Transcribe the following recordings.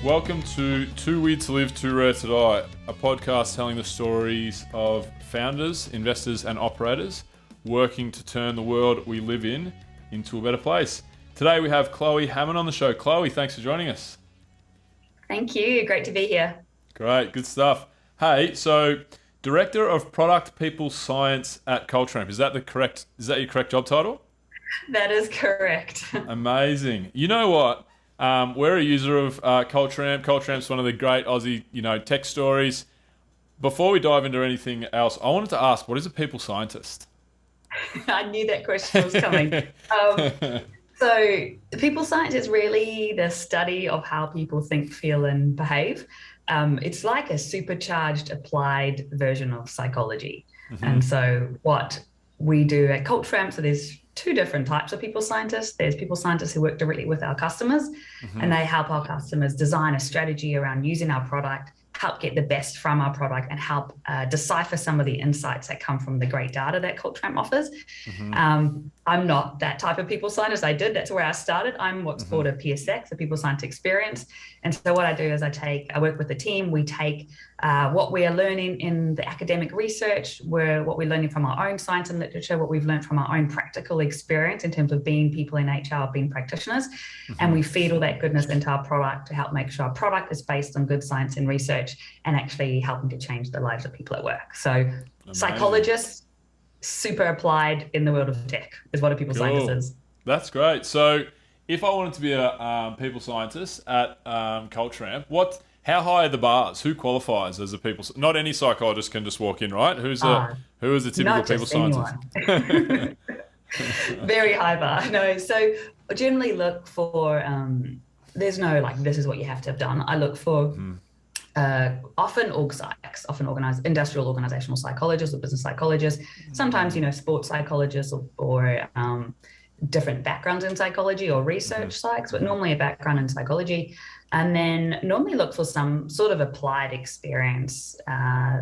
Welcome to Too Weird to Live, Too Rare to Die, a podcast telling the stories of founders, investors and operators working to turn the world we live in into a better place. Today we have Chloe Hamman on the show. Chloe, thanks for joining us. Thank you. Great to be here. Great, good stuff. Hey, so Director of Product People Science at CultureAmp. Is that your correct job title? That is correct. Amazing. You know what? We're a user of CultureAmp. CultureAmp's one of the great Aussie, tech stories. Before we dive into anything else, I wanted to ask, what is a people scientist? I knew that question was coming. So the people science is really the study of how people think, feel, and behave. It's like a supercharged applied version of psychology. Mm-hmm. And so what we do at CultureAmp, so there's two different types of people scientists. There's people scientists who work directly with our customers, mm-hmm. and they help our customers design a strategy around using our product, help get the best from our product, and help decipher some of the insights that come from the great data that CultureAmp offers. Mm-hmm. I'm not that type of people scientist. That's where I started. I'm what's mm-hmm. called a PSX, a people science experience. And so what I do is I work with the team. We take what we are learning in the academic research, what we're learning from our own science and literature, what we've learned from our own practical experience in terms of being people in HR, being practitioners, mm-hmm. and we feed all that goodness into our product to help make sure our product is based on good science and research and actually helping to change the lives of people at work. So amazing. Psychologists, super applied in the world of tech is what a people scientist is. That's great. So if I wanted to be a people scientist at CultureAmp, how high are the bars? Who qualifies as a people? Not any psychologist can just walk in, right? Who is a typical people scientist? Very high bar. No, so I generally look for. There's no this is what you have to have done. I look for. Mm-hmm. Often org psychs, industrial organizational psychologists or business psychologists, sometimes, sports psychologists or different backgrounds in psychology or research mm-hmm. psychs, but normally a background in psychology. And then normally look for some sort of applied experience.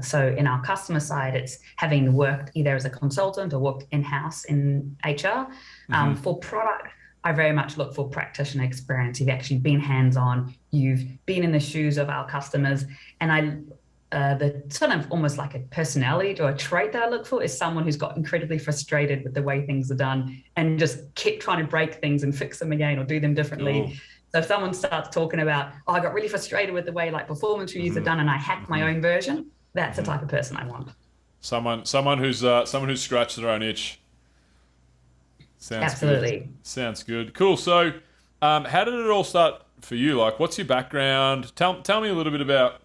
So in our customer side, it's having worked either as a consultant or worked in-house in HR. Mm-hmm. For product, I very much look for practitioner experience. You've actually been hands-on, you've been in the shoes of our customers. And the sort of almost like a personality or a trait that I look for is someone who's got incredibly frustrated with the way things are done and just kept trying to break things and fix them again or do them differently. Cool. So if someone starts talking about, I got really frustrated with the way performance reviews mm-hmm. are done and I hacked mm-hmm. my own version, that's mm-hmm. the type of person I want. Someone who's scratched their own itch. Absolutely. Sounds good. Cool. So, how did it all start for you? What's your background? Tell me a little bit about,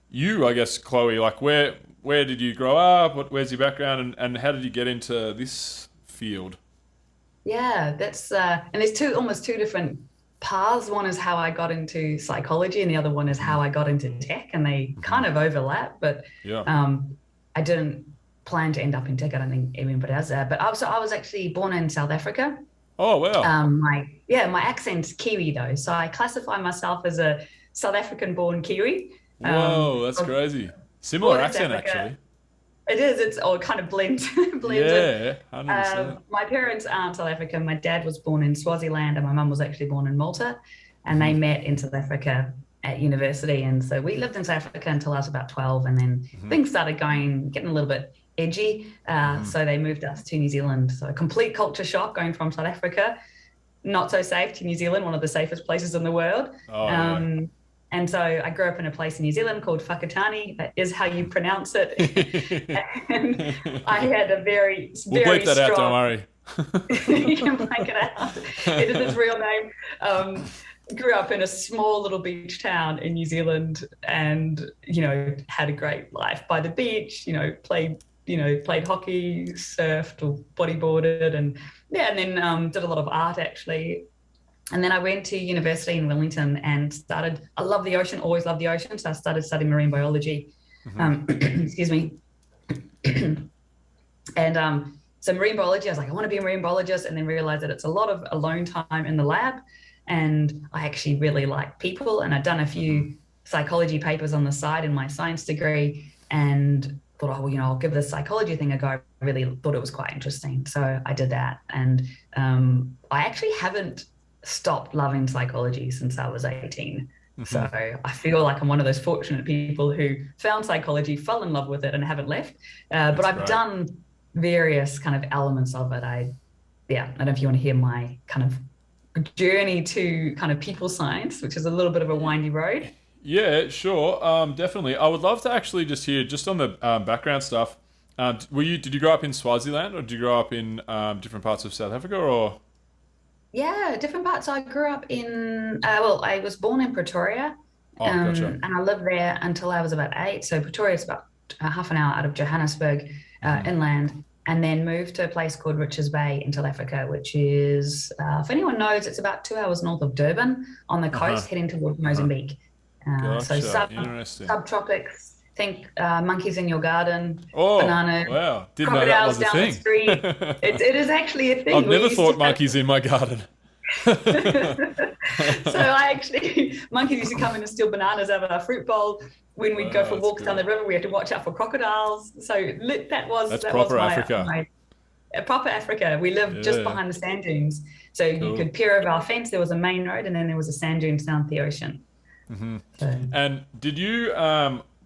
you, I guess, Chloe. Where did you grow up? Where's your background, and how did you get into this field? Yeah, that's and there's almost two different paths. One is how I got into psychology, and the other one is how I got into tech, and they mm-hmm. kind of overlap. But yeah. I didn't plan to end up in tech. I don't think anybody does that. But I was actually born in South Africa. Oh, wow. My accent's Kiwi though. So I classify myself as a South African born Kiwi. Whoa, that's crazy. Similar accent actually. It is. It's all kind of blends. Yeah, 100%. My parents aren't South African. My dad was born in Swaziland and my mum was actually born in Malta. And they met in South Africa at university. And so we lived in South Africa until I was about 12. And then mm-hmm. things started getting a little bit edgy. So they moved us to New Zealand. So a complete culture shock going from South Africa, not so safe, to New Zealand, one of the safest places in the world. Oh, yeah. And so I grew up in a place in New Zealand called Whakatane. That is how you pronounce it. And I had a very We'll bleep that strong... out, don't worry. You can blank it out. It is its real name. Grew up in a small little beach town in New Zealand and, had a great life by the beach, played hockey, surfed or bodyboarded and then did a lot of art actually. And then I went to university in Wellington and I love the ocean, always loved the ocean. So I started studying marine biology, mm-hmm. Excuse me. And so marine biology, I was like, I want to be a marine biologist, and then realized that it's a lot of alone time in the lab. And I actually really like people. And I'd done a few psychology papers on the side in my science degree and thought, I'll give this psychology thing a go. I really thought it was quite interesting. So I did that. And I actually haven't stopped loving psychology since I was 18. So I feel like I'm one of those fortunate people who found psychology, fell in love with it, and haven't left. But I've done various kind of elements of it. I don't know if you want to hear my kind of journey to kind of people science, which is a little bit of a windy road. Yeah, sure. Definitely. I would love to actually just hear, just on the background stuff. Did you grow up in Swaziland, or did you grow up in different parts of South Africa, or? Yeah, different parts. So I grew up in, I was born in Pretoria, Oh, gotcha. and I lived there until I was about 8. So Pretoria is about half an hour out of Johannesburg, inland, and then moved to a place called Richards Bay in South Africa, which is, if anyone knows, it's about 2 hours north of Durban on the coast, heading towards Mozambique. So Gotcha. Interesting. subtropics. Think monkeys in your garden, Oh, bananas, wow. Didn't know that crocodiles was a down the thing. street. It is actually a thing. I've We never used thought to monkeys in my garden. So monkeys used to come in and steal bananas out of our fruit bowl. When we'd go for Wow, walks that's down the great. river, we had to watch out for crocodiles. So That's that was proper Africa. proper Africa. We lived just Yeah. behind the sand dunes. So you Cool. could peer over our fence. There was a main road, and then there was a sand dunes down the ocean. So, And did you,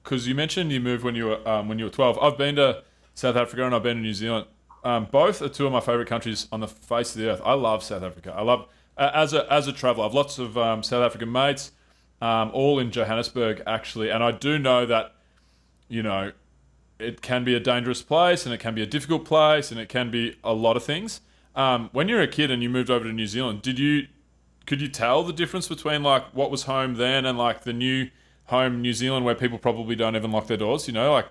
because you mentioned you moved when you were 12. I've been to South Africa and I've been to New Zealand. Both are two of my favorite countries on the face of the earth. I love South Africa. I love, as a traveler, I've lots of South African mates, all in Johannesburg actually. And I do know that, you know, it can be a dangerous place and it can be a difficult place and it can be a lot of things. When you're a kid and you moved over to New Zealand, could you tell the difference between like what was home then and like the new home New Zealand where people probably don't even lock their doors? You know, like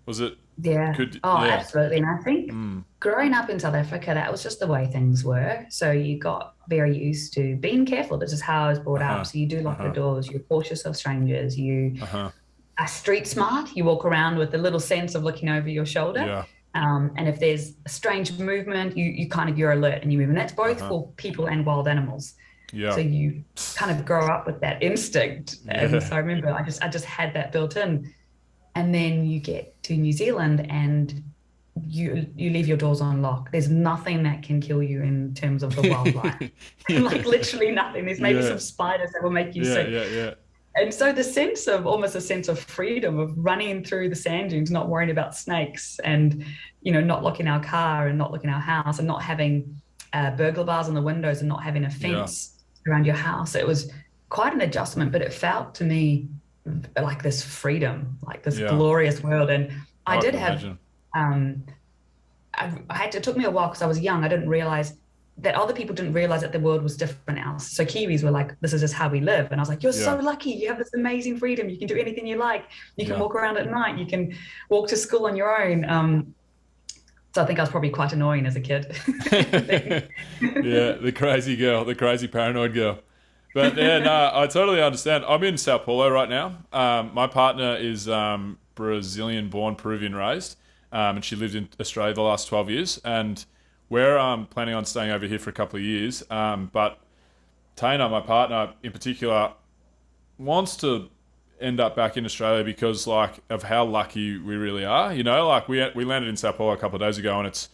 was it? yeah. Oh, Yeah. absolutely. And I think growing up in South Africa, that was just the way things were. So you got very used to being careful. This is how I was brought up. So you do lock the doors. You're cautious of strangers. You are street smart. You walk around with a little sense of looking over your shoulder. Yeah. And if there's a strange movement, you're alert and you move. And that's both for people and wild animals. Yeah. So you kind of grow up with that instinct. And so I remember I just had that built in. And then you get to New Zealand and you leave your doors unlocked. There's nothing that can kill you in terms of the wildlife. Like literally nothing. There's maybe some spiders that will make you sick. Yeah. And so almost a sense of freedom of running through the sand dunes, not worrying about snakes and, not locking our car and not locking our house and not having burglar bars on the windows and not having a fence around your house. It was quite an adjustment, but it felt to me like this freedom, like this glorious world. And I did have, it took me a while because I was young. I didn't realize that other people didn't realize that the world was different else. So Kiwis were like, this is just how we live. And I was like, you're so lucky. You have this amazing freedom. You can do anything you like. You can walk around at night. You can walk to school on your own. So I think I was probably quite annoying as a kid. Yeah, the crazy girl, the crazy paranoid girl. But yeah, no, I totally understand. I'm in Sao Paulo right now. My partner is Brazilian born, Peruvian raised, and she lived in Australia the last 12 years. And we're planning on staying over here for a couple of years. But Athyna, my partner in particular, wants to end up back in Australia because like of how lucky we really are. Like we landed in Sao Paulo a couple of days ago, and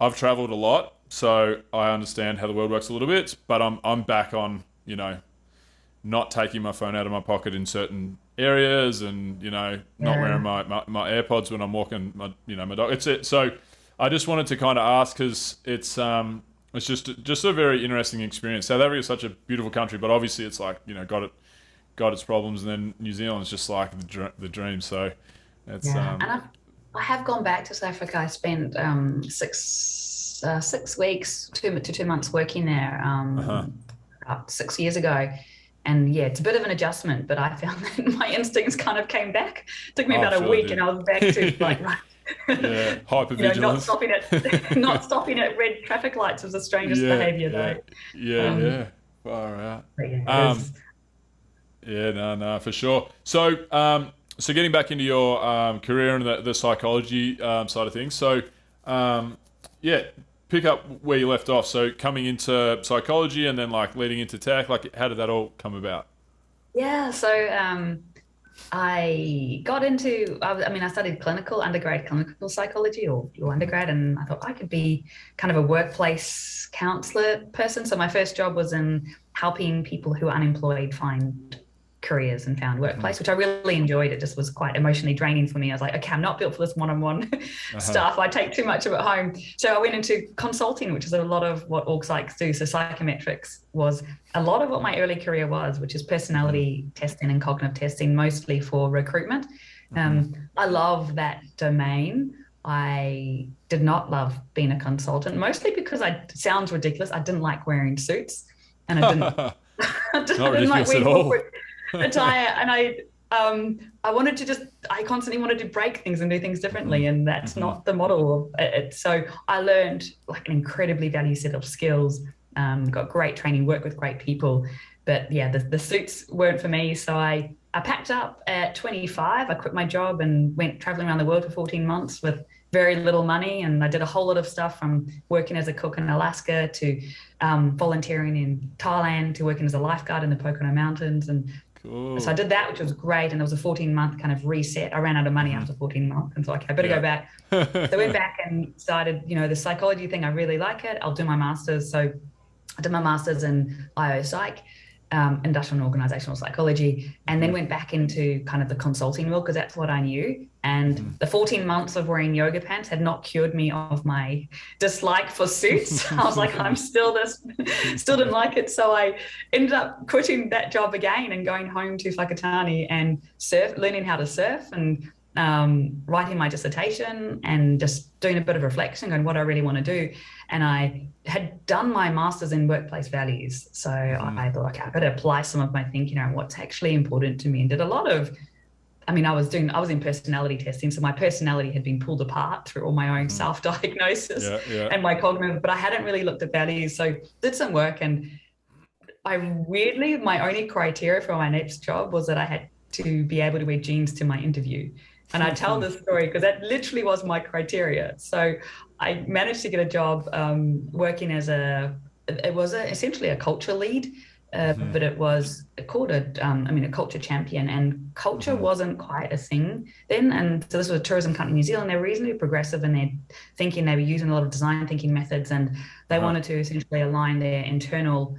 I've travelled a lot, so I understand how the world works a little bit. But I'm back on, not taking my phone out of my pocket in certain areas, and not wearing my AirPods when I'm walking my dog. So I just wanted to kind of ask because it's just a very interesting experience. South Africa is such a beautiful country, but obviously it's like got its problems, and then New Zealand's just like the dream. So it's and I have gone back to South Africa. I spent 6 weeks, 2 months working there about 6 years ago. And yeah, it's a bit of an adjustment, but I found that my instincts kind of came back. It took me about a week, and I was back to like, right. Yeah, hypervigilance. Not stopping at red traffic lights was the strangest behaviour, though. Yeah, far out. Yeah, no, for sure. So, so getting back into your career and the psychology side of things. So, pick up where you left off. So, coming into psychology and then like leading into tech. Like, how did that all come about? Yeah, so I got into. I studied undergrad clinical psychology or undergrad, and I thought I could be kind of a workplace counselor person. So my first job was in helping people who are unemployed find careers and found workplace, which I really enjoyed. It just was quite emotionally draining for me. I was like, okay, I'm not built for this one-on-one stuff. I take too much of it home. So I went into consulting, which is a lot of what org psychs do. So psychometrics was a lot of what my early career was, which is personality testing and cognitive testing, mostly for recruitment. I love that domain. I did not love being a consultant, mostly because it sounds ridiculous. I didn't like wearing suits, and I didn't, I didn't like wearing corporate attire. And I wanted to I constantly wanted to break things and do things differently, and that's not the model of it. So I learned like an incredibly valuable set of skills, got great training, worked with great people, but yeah, the suits weren't for me. So I packed up at 25. I quit my job and went traveling around the world for 14 months with very little money. And I did a whole lot of stuff, from working as a cook in Alaska to volunteering in Thailand to working as a lifeguard in the Pocono Mountains. And so I did that, which was great. And there was a 14-month kind of reset. I ran out of money after 14 months and thought, okay, I better go back. So I went back and started, the psychology thing. I really like it. I'll do my master's. So I did my master's in IO Psych, industrial and organizational psychology, and then went back into kind of the consulting world because that's what I knew. And the 14 months of wearing yoga pants had not cured me of my dislike for suits. I was like, I'm still didn't like it. So I ended up quitting that job again and going home to Whakatane and learning how to surf, and writing my dissertation and just doing a bit of reflection on what I really want to do. And I had done my master's in workplace values. So I thought, okay, I better apply some of my thinking around what's actually important to me, and did a lot of, I was in personality testing. So my personality had been pulled apart through all my own self-diagnosis and my cognitive, but I hadn't really looked at values. So did some work, and my only criteria for my next job was that I had to be able to wear jeans to my interview. And I tell this story because that literally was my criteria. So I managed to get a job working as essentially a culture lead, but it was called a culture champion, and culture wasn't quite a thing then. And so this was a tourism company in New Zealand. They were reasonably progressive in their thinking. They were using a lot of design thinking methods, and they wanted to essentially align their internal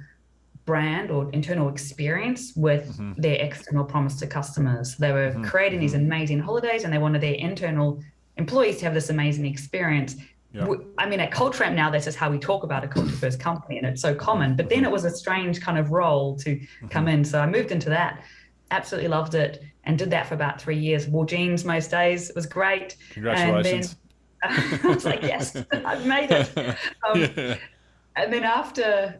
brand or internal experience with their external promise to customers. They were creating these amazing holidays, and they wanted their internal employees to have this amazing experience. At CultureAmp now, this is how we talk about a culture first company, and it's so common. But then it was a strange kind of role to come in. So I moved into that, absolutely loved it, and did that for about 3 years. Wore jeans most days. It was great. Congratulations. And then I was like, yes, I've made it. And then after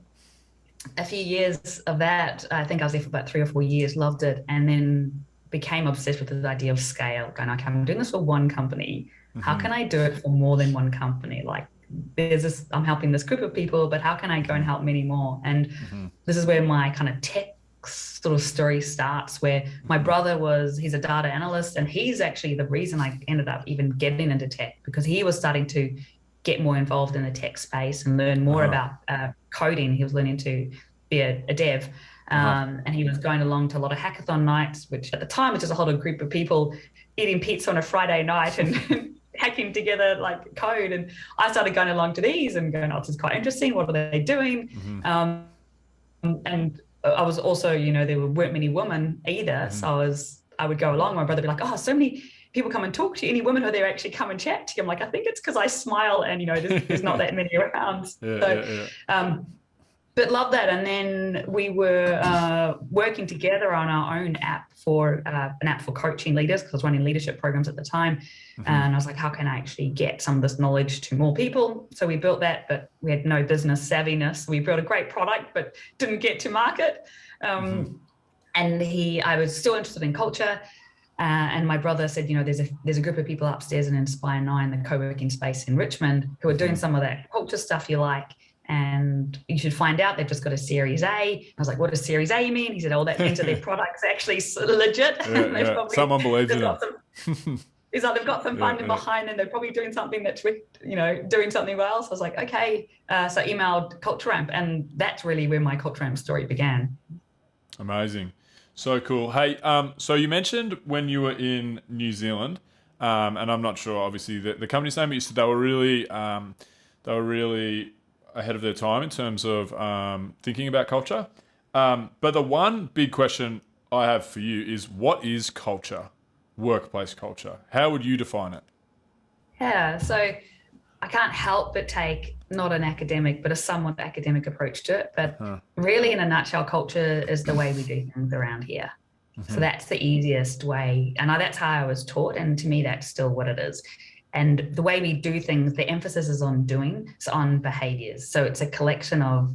a few years of that, I think I was there for about 3 or 4 years, loved it, and then became obsessed with the idea of scale, going, okay, I'm doing this for one company. How can I do it for more than one company? Like, I'm helping this group of people, but how can I go and help many more? And this is where my kind of tech sort of story starts, where my brother he's a data analyst, and he's actually the reason I ended up even getting into tech, because he was starting to get more involved in the tech space and learn more about coding. He was learning to be a dev. And he was going along to a lot of hackathon nights, which at the time was just a whole group of people eating pizza on a Friday night and hacking together like code. And I started going along to these and going, oh, this is quite interesting. What are they doing? And I was also, there weren't many women either. So I would go along. My brother would be like, oh, so many people come and talk to you. Any women who they actually come and chat to you? I'm like, I think it's because I smile and, there's not that many around. But love that. And then we were working together on our own app for an app for coaching leaders, because I was running leadership programs at the time. And I was like, how can I actually get some of this knowledge to more people? So we built that, but we had no business savviness. We built a great product, but didn't get to market. And I was still interested in culture. And my brother said, there's a group of people upstairs in Inspire 9, the co-working space in Richmond, who are doing some of that culture stuff you like. And you should find out they've just got a Series A. I was like, what does Series A mean? He said, oh, that means that their product's actually legit. Someone believes in it. He's like, they've got some funding behind them. They're probably doing something that's, doing something well. So I was like, okay. So I emailed CultureAmp, and that's really where my CultureAmp story began. Amazing. So cool. Hey, so you mentioned when you were in New Zealand, and I'm not sure, obviously, the company's name, but you said they were really ahead of their time in terms of thinking about culture. But the one big question I have for you is, what is culture, workplace culture? How would you define it? Yeah, so I can't help but take not an academic, but a somewhat academic approach to it. But really, in a nutshell, culture is the way we do things around here. So that's the easiest way. And that's how I was taught. And to me, that's still what it is. And the way we do things, the emphasis is on doing, it's on behaviors. So it's a collection of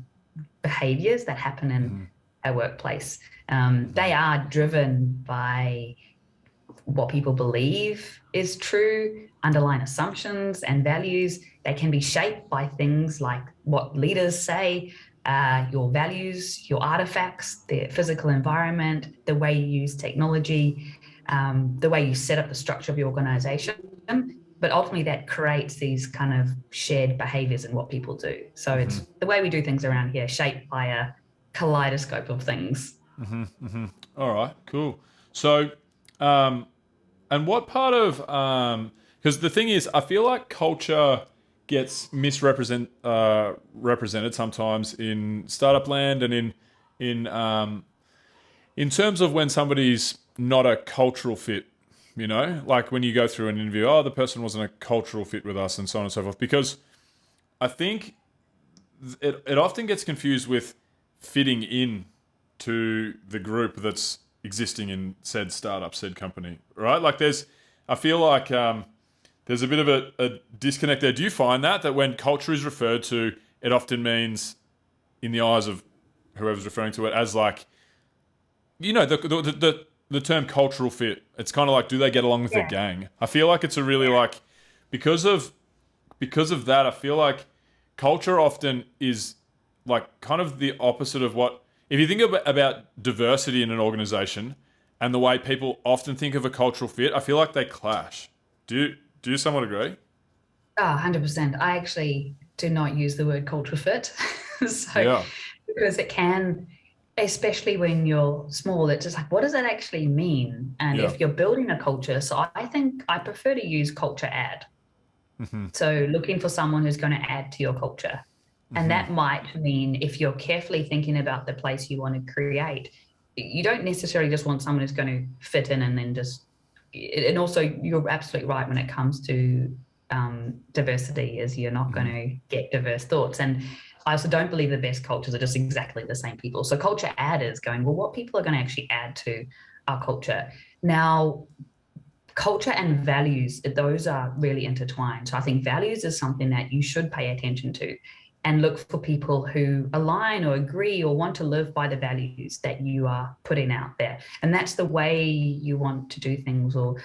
behaviors that happen in a workplace. They are driven by what people believe is true, underlying assumptions and values. They can be shaped by things like what leaders say, your values, your artifacts, the physical environment, the way you use technology, the way you set up the structure of your organization. But ultimately that creates these kind of shared behaviors in what people do. So it's the way we do things around here, shaped by a kaleidoscope of things. All right, cool. So, and what part of, because the thing is, I feel like culture gets represented sometimes in startup land, and in terms of when somebody's not a cultural fit, you know, like when you go through an interview, oh, the person wasn't a cultural fit with us, and so on and so forth. Because I think it often gets confused with fitting in to the group that's existing in said startup, said company, right? Like I feel like there's a bit of a disconnect there. Do you find that when culture is referred to, it often means, in the eyes of whoever's referring to it, as like, you know, the term cultural fit, it's kind of like, do they get along with their gang? I feel like it's a really like, because of that, I feel like culture often is like kind of the opposite of what, if you think about diversity in an organization and the way people often think of a cultural fit, I feel like they clash. Do you somewhat agree? Oh, 100%. I actually do not use the word culture fit. Because it can, especially when you're small, it's just like, what does that actually mean? And if you're building a culture, so I think I prefer to use culture add. So looking for someone who's going to add to your culture. And that might mean, if you're carefully thinking about the place you want to create, you don't necessarily just want someone who's going to fit in and then just, and also you're absolutely right when it comes to diversity, is you're not going to get diverse thoughts. And I also don't believe the best cultures are just exactly the same people. So culture add is going, well, what people are going to actually add to our culture. Now, culture and values, those are really intertwined. So I think values is something that you should pay attention to and look for people who align or agree or want to live by the values that you are putting out there. And that's the way you want to do things. Or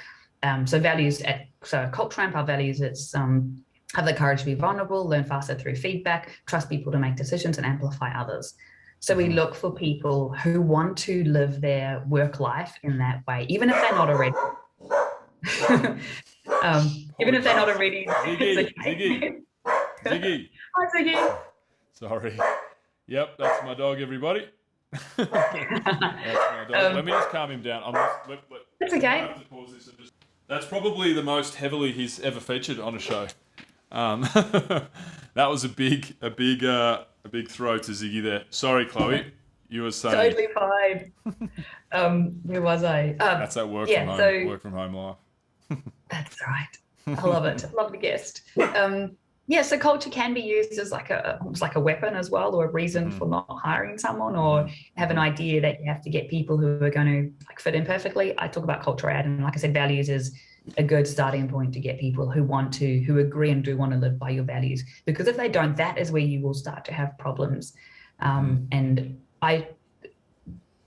so values so CultureAmp, our values, it's have the courage to be vulnerable, learn faster through feedback, trust people to make decisions, and amplify others. So we look for people who want to live their work life in that way, even if they're not already. Even if they're not already. Ziggy. Hi, Ziggy. Sorry. Yep, that's my dog, everybody. That's my dog. Let me just calm him down. That's okay. I have to pause this and that's probably the most heavily he's ever featured on a show. That was a big throw to Ziggy there. Sorry, Chloe. You were saying. Totally fine. Where was I? That's that work from home life. That's right. I love it. Love the guest. So culture can be used as like a weapon as well, or a reason for not hiring someone, or have an idea that you have to get people who are going to like fit in perfectly. I talk about culture add, and like I said, values is a good starting point to get people who agree and do want to live by your values. Because if they don't, that is where you will start to have problems.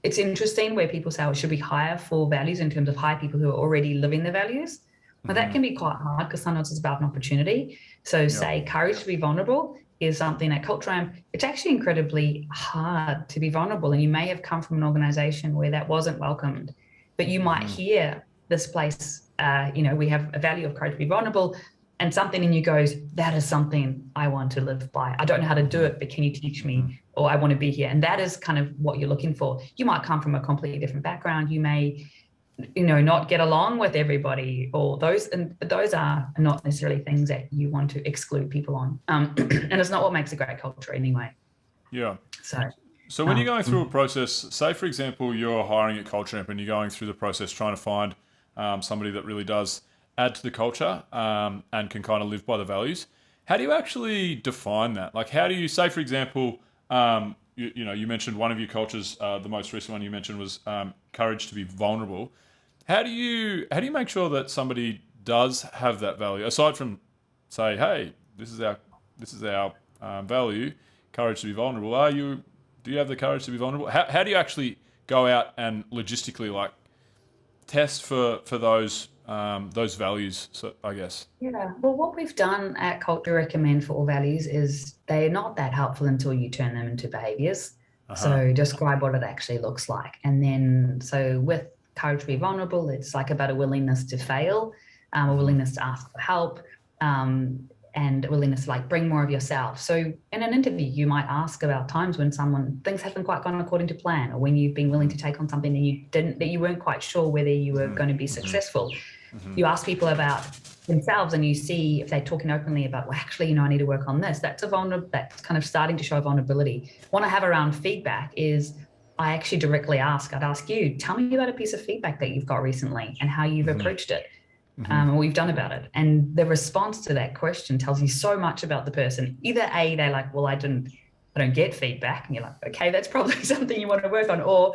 It's interesting where people say, well, should we hire for values in terms of hire people who are already living the values? But that can be quite hard because sometimes it's about an opportunity. So say courage to be vulnerable is something at CultureAmp. It's actually incredibly hard to be vulnerable. And you may have come from an organization where that wasn't welcomed, but you might hear this place, we have a value of courage to be vulnerable, and something in you goes, that is something I want to live by. I don't know how to do it, but can you teach me? Or I want to be here. And that is kind of what you're looking for. You might come from a completely different background. You may not get along with everybody, or those are not necessarily things that you want to exclude people on. And it's not what makes a great culture anyway. Yeah. So when you're going through a process, say for example, you're hiring at CultureAmp and you're going through the process trying to find somebody that really does add to the culture and can kind of live by the values. How do you actually define that? Like, how do you say, for example, you mentioned one of your cultures, the most recent one you mentioned was courage to be vulnerable. How do you make sure that somebody does have that value aside from say, hey, this is our value, courage to be vulnerable? Do you have the courage to be vulnerable? How do you actually go out and logistically like test for those values? So I guess. Yeah. Well, what we've done at Culture Recommend for all values is they're not that helpful until you turn them into behaviors. So describe what it actually looks like. And then, so with courage to be vulnerable, it's like about a willingness to fail, a willingness to ask for help, and a willingness to like bring more of yourself. So in an interview, you might ask about times when things haven't quite gone according to plan, or when you've been willing to take on something that you weren't quite sure whether you were going to be successful. You ask people about themselves and you see if they're talking openly about, well, actually, I need to work on this. That's kind of starting to show vulnerability. What I have around feedback is I actually directly I'd ask you, tell me about a piece of feedback that you've got recently and how you've approached it. And what we've done about it. And the response to that question tells you so much about the person. Either A, they're like, well, I don't get feedback. And you're like, okay, that's probably something you want to work on. Or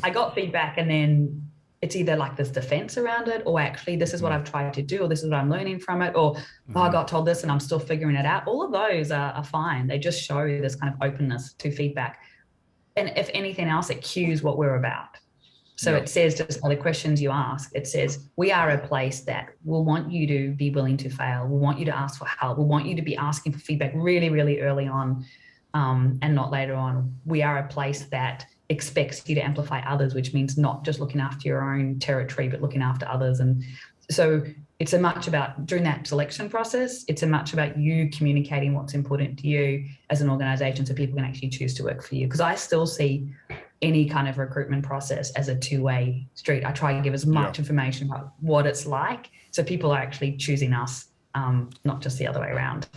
I got feedback and then it's either like this defense around it, or actually this is what I've tried to do, or this is what I'm learning from it, or I got told this and I'm still figuring it out. All of those are fine. They just show this kind of openness to feedback. And if anything else, it cues what we're about. So it says, just by the questions you ask, it says, we are a place that will want you to be willing to fail. We'll want you to ask for help. We'll want you to be asking for feedback really, really early on and not later on. We are a place that expects you to amplify others, which means not just looking after your own territory, but looking after others. And so it's a much about, during that selection process, it's a much about you communicating what's important to you as an organization so people can actually choose to work for you. Because I still see any kind of recruitment process as a two-way street. I try to give as much information about what it's like so people are actually choosing us, not just the other way around.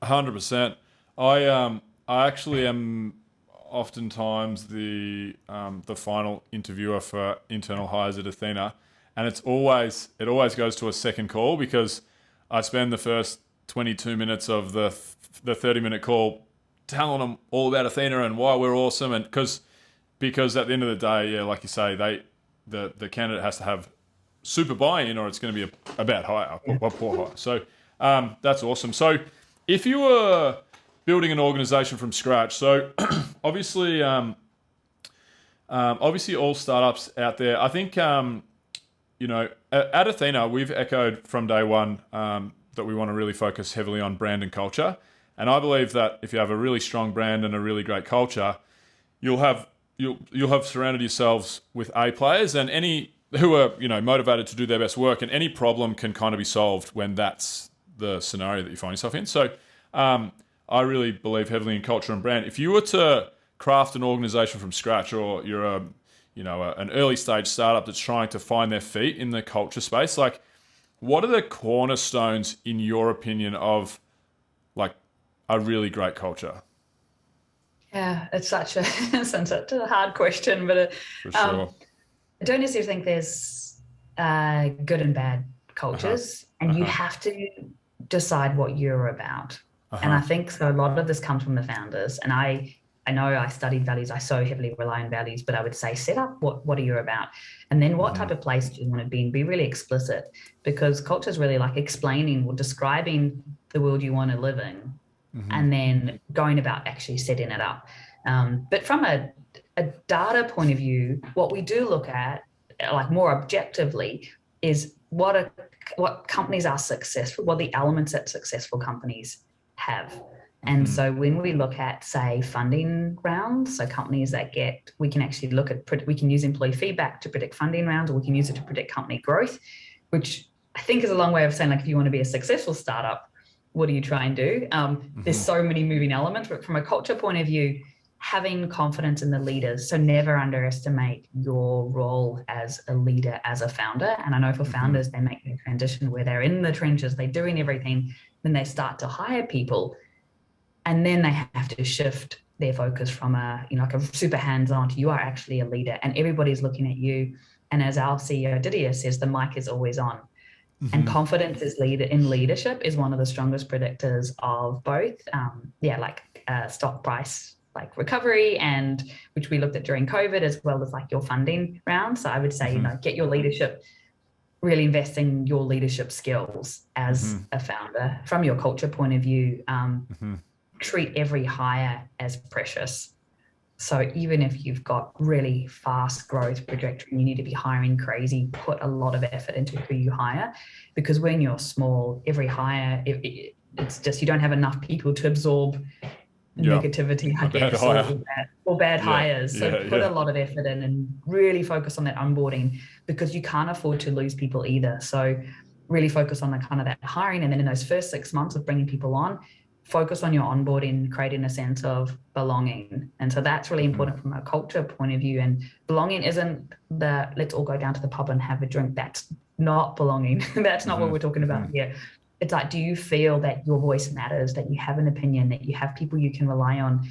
100%. I actually am oftentimes the final interviewer for internal hires at Athyna, and it always goes to a second call because I spend the first 22 minutes of the 30-minute call telling them all about Athyna and why we're awesome, and because at the end of the day, like you say, the candidate has to have super buy-in or it's going to be a bad hire, a poor hire. So that's awesome. So if you were building an organization from scratch, so obviously all startups out there, I think, at Athyna, we've echoed from day one that we want to really focus heavily on brand and culture. And I believe that if you have a really strong brand and a really great culture, you'll have surrounded yourselves with A players and any who are, motivated to do their best work, and any problem can kind of be solved when that's the scenario that you find yourself in. So I really believe heavily in culture and brand. If you were to craft an organization from scratch, or you're an early stage startup that's trying to find their feet in the culture space, like what are the cornerstones in your opinion of like a really great culture? Yeah, it's such a hard question, but For sure. I don't necessarily think there's good and bad cultures, and you have to decide what you're about. And I think so a lot of this comes from the founders. And I know I studied values. I so heavily rely on values, but I would say set up what are you about? And then what type of place do you want to be in? Be really explicit, because culture is really like explaining or describing the world you want to live in, and then going about actually setting it up. But from a data point of view, what we do look at, like more objectively, is what companies are successful, what the elements that successful companies have. And so when we look at, say, funding rounds, so companies that we can actually we can use employee feedback to predict funding rounds, or we can use it to predict company growth, which I think is a long way of saying, like, if you want to be a successful startup, what do you try and do? There's so many moving elements, but from a culture point of view, having confidence in the leaders. So never underestimate your role as a leader, as a founder. And I know for founders, they make the transition where they're in the trenches, they're doing everything, then they start to hire people, and then they have to shift their focus from a, like a super hands-on to you are actually a leader and everybody's looking at you. And as our CEO Didier says, the mic is always on. And confidence in leadership is one of the strongest predictors of both, stock price like recovery, and which we looked at during COVID, as well as like your funding round. So I would say, get your leadership, really invest in your leadership skills as a founder. From your culture point of view, treat every hire as precious. So even if you've got really fast growth trajectory, you need to be hiring crazy, put a lot of effort into who you hire, because when you're small, every hire, it's just, you don't have enough people to absorb negativity, I guess, or bad hires. So put a lot of effort in and really focus on that onboarding, because you can't afford to lose people either. So really focus on the kind of that hiring. And then in those first 6 months of bringing people on, focus on your onboarding, creating a sense of belonging. And so that's really important from a culture point of view. And belonging isn't the let's all go down to the pub and have a drink. That's not belonging. That's not what we're talking about here. It's like, do you feel that your voice matters, that you have an opinion, that you have people you can rely on?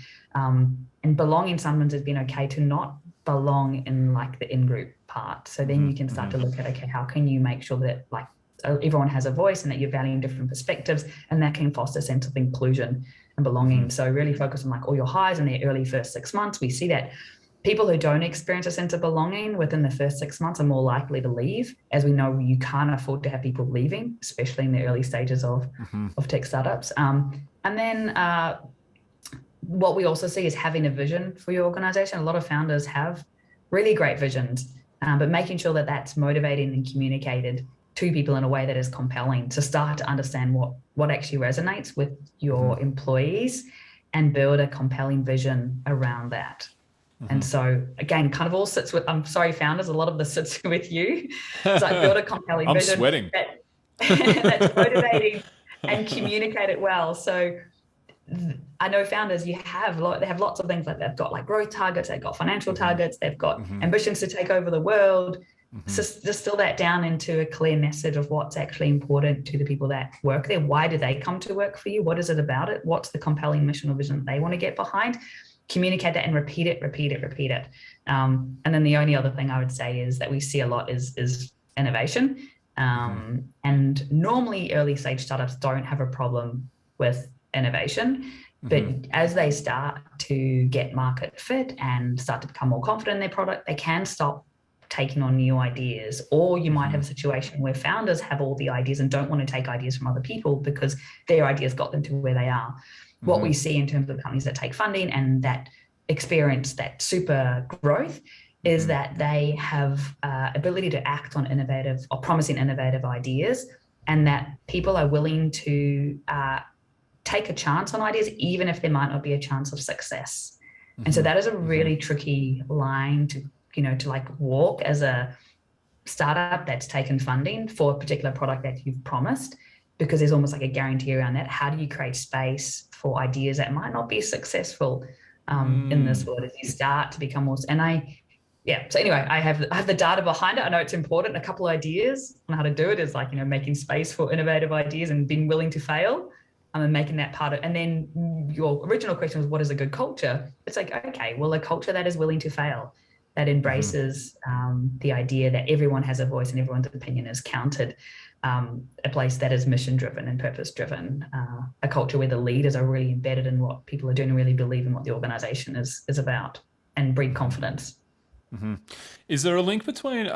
And belonging sometimes has been okay to not belong in like the in-group part. So then you can start to look at, okay, how can you make sure that like everyone has a voice and that you're valuing different perspectives, and that can foster a sense of inclusion and belonging. So really focus on like all your hires in the early first 6 months. We see that people who don't experience a sense of belonging within the first 6 months are more likely to leave. As we know, you can't afford to have people leaving, especially in the early stages of tech startups. And then what we also see is having a vision for your organization. A lot of founders have really great visions, but making sure that that's motivating and communicated to people in a way that is compelling, to start to understand what actually resonates with your employees and build a compelling vision around that. And so again, kind of all sits with, I'm sorry, founders, a lot of this sits with you. So build a compelling vision. I'm sweating. That's motivating and communicate it well. So I know founders, they have lots of things, like they've got like growth targets, they've got financial targets, they've got ambitions to take over the world. So distill that down into a clear message of what's actually important to the people that work there. Why do they come to work for you? What is it about it? What's the compelling mission or vision that they want to get behind? Communicate that and repeat it. And then the only other thing I would say is that we see a lot is innovation. And normally early stage startups don't have a problem with innovation, but as they start to get market fit and start to become more confident in their product, they can stop taking on new ideas. Or you might have a situation where founders have all the ideas and don't want to take ideas from other people because their ideas got them to where they are. What we see in terms of companies that take funding and that experience that super growth is that they have ability to act on innovative or promising innovative ideas, and that people are willing to take a chance on ideas, even if there might not be a chance of success. And so that is a really tricky line to like walk as a startup that's taken funding for a particular product that you've promised, because there's almost like a guarantee around that. How do you create space for ideas that might not be successful in this world as you start to become more? So anyway, I have the data behind it. I know it's important. A couple of ideas on how to do it is like, making space for innovative ideas and being willing to fail, and making that part of. And then your original question was, what is a good culture? It's like, okay, well, a culture that is willing to fail, that embraces the idea that everyone has a voice and everyone's opinion is counted. A place that is mission-driven and purpose-driven, a culture where the leaders are really embedded in what people are doing and really believe in what the organization is about, and breed confidence. Is there a link between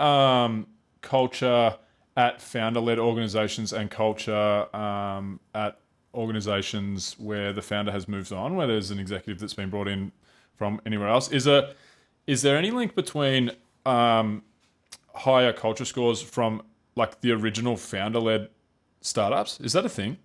culture at founder-led organizations and culture at organizations where the founder has moved on, where there's an executive that's been brought in from anywhere else? Is there any link between higher culture scores from like the original founder-led startups? Is that a thing?